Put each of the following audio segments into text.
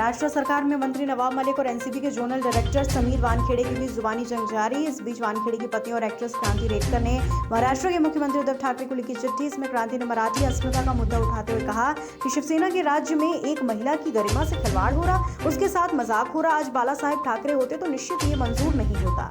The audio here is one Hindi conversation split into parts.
महाराष्ट्र सरकार में मंत्री नवाब मलिक और एनसीबी के जोनल डायरेक्टर समीर वानखेड़े के बीच जुबानी जंग जारी। इस बीच वानखेड़े की पत्नी और एक्ट्रेस क्रांति रेडकर ने महाराष्ट्र के मुख्यमंत्री उद्धव ठाकरे को लिखी चिट्ठी। इसमें क्रांति ने मराठी अस्मिता का मुद्दा उठाते हुए कहा कि शिवसेना के राज्य में एक महिला की गरिमा से खिलवाड़ हो रहा, उसके साथ मजाक हो रहा। आज बाला साहेब ठाकरे होते तो निश्चित ये मंजूर नहीं होता।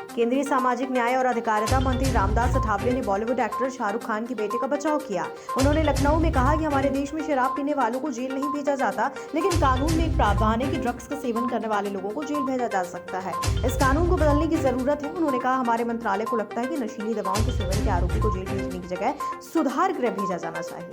केंद्रीय सामाजिक न्याय और अधिकारिता मंत्री रामदास अठावले ने बॉलीवुड एक्टर शाहरुख खान के बेटे का बचाव किया। उन्होंने लखनऊ में कहा कि हमारे देश में शराब पीने वालों को जेल नहीं भेजा जाता, लेकिन कानून में एक प्रावधान है कि ड्रग्स का सेवन करने वाले लोगों को जेल भेजा जा सकता है। इस कानून को बदलने की जरूरत है। उन्होंने कहा हमारे मंत्रालय को लगता है कि नशीली दवाओं के सेवन के आरोपी को जेल भेजने की जगह सुधार गृह भेजा जाना चाहिए।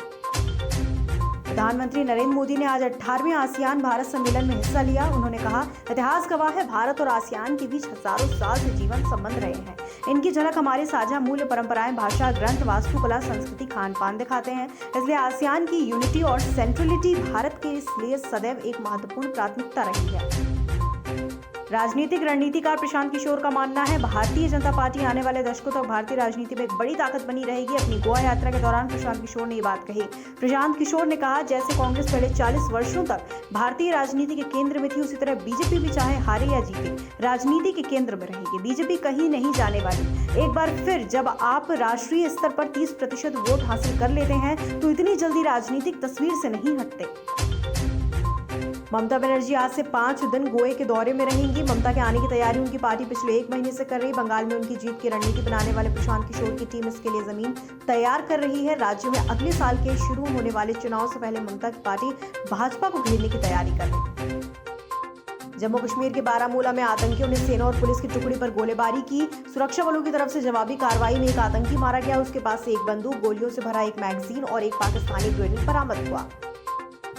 प्रधानमंत्री नरेंद्र मोदी ने आज 18वें आसियान भारत सम्मेलन में हिस्सा लिया। उन्होंने कहा इतिहास गवाह है, भारत और आसियान के बीच हजारों साल से जीवन संबंध रहे हैं। इनकी झलक हमारे साझा मूल्य, परंपराएं, भाषा, ग्रंथ, वास्तुकला, संस्कृति, खान पान दिखाते हैं। इसलिए आसियान की यूनिटी और सेंट्रलिटी भारत के लिए सदैव एक महत्वपूर्ण प्राथमिकता रही है। राजनीतिक रणनीतिकार प्रशांत किशोर का मानना है भारतीय जनता पार्टी आने वाले दशकों तक भारतीय राजनीति में एक बड़ी ताकत बनी रहेगी। अपनी गोवा यात्रा के दौरान प्रशांत किशोर ने ये बात कही। प्रशांत किशोर ने कहा जैसे कांग्रेस पहले 40 वर्षों तक भारतीय राजनीति के केंद्र में थी, उसी तरह बीजेपी भी चाहे हारे या जीते राजनीति के केंद्र में रहेगी। बीजेपी कहीं नहीं जाने वाली। एक बार फिर जब आप राष्ट्रीय स्तर पर 30% वोट हासिल कर लेते हैं तो इतनी जल्दी राजनीतिक तस्वीर से नहीं हटते। ममता बनर्जी आज से 5 दिन गोवा के दौरे में रहेंगी। ममता के आने की तैयारी उनकी पार्टी पिछले 1 महीने से कर रही। बंगाल में उनकी जीत की रणनीति बनाने वाले प्रशांत किशोर की टीम इसके लिए जमीन तैयार कर रही है। राज्य में अगले साल के शुरू होने वाले चुनाव से पहले ममता की पार्टी भाजपा को घेरने की तैयारी कर रही है। जम्मू कश्मीर के बारामूला में आतंकियों ने सेना और पुलिस की टुकड़ी पर गोलीबारी की। सुरक्षा बलों की तरफ से जवाबी कार्रवाई में एक आतंकी मारा गया। उसके पास से एक बंदूक, गोलियों से भरा एक मैगजीन और एक पाकिस्तानी ग्रेनेड बरामद हुआ।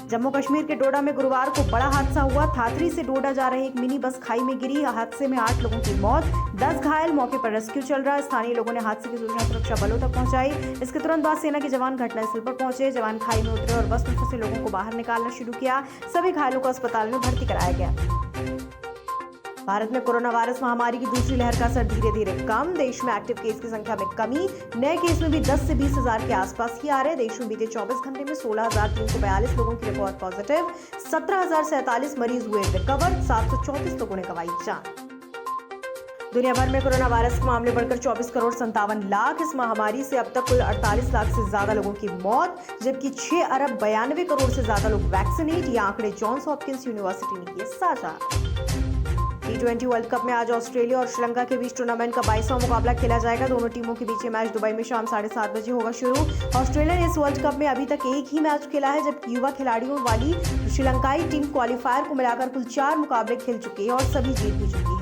जम्मू कश्मीर के डोडा में गुरुवार को बड़ा हादसा हुआ। थाथरी से डोडा जा रहे एक मिनी बस खाई में गिरी। हादसे में 8 लोगों की मौत, 10 घायल। मौके पर रेस्क्यू चल रहा है। स्थानीय लोगों ने हादसे की सूचना सुरक्षा बलों तक पहुंचाई। इसके तुरंत बाद सेना के जवान घटनास्थल पर पहुंचे। जवान खाई में उतरे और बस में फंसे लोगों को बाहर निकालना शुरू किया। सभी घायलों को अस्पताल में भर्ती कराया गया। भारत में कोरोना वायरस महामारी की दूसरी लहर का असर धीरे धीरे कम। देश में एक्टिव केस की संख्या में कमी। नए केस में भी 10 से 20 हजार के आसपास ही आ रहे। देश में बीते 24 घंटे में 16,342 लोगों की रिपोर्ट पॉजिटिव, 17,047 मरीज हुए रिकवर, 734 लोगों ने गंवाई जान। दुनिया भर में कोरोना वायरस के मामले बढ़कर 24 करोड़ 57 लाख। इस महामारी से अब तक कुल 48 लाख से ज्यादा लोगों की मौत, जबकि 6 अरब 92 करोड़ से ज्यादा लोग वैक्सीनेट। ये आंकड़े जॉन्स हॉपकिंस यूनिवर्सिटी ने किए साझा। T20 वर्ल्ड कप में आज ऑस्ट्रेलिया और श्रीलंका के बीच टूर्नामेंट का 22वां मुकाबला खेला जाएगा। दोनों टीमों के बीच ये मैच दुबई में शाम 7:30 बजे होगा शुरू। ऑस्ट्रेलिया ने इस वर्ल्ड कप में अभी तक एक ही मैच खेला है, जबकि युवा खिलाड़ियों वाली श्रीलंकाई टीम क्वालीफायर को मिलाकर कुल 4 मुकाबले खेल चुकी है और सभी जीत भी चुकी है।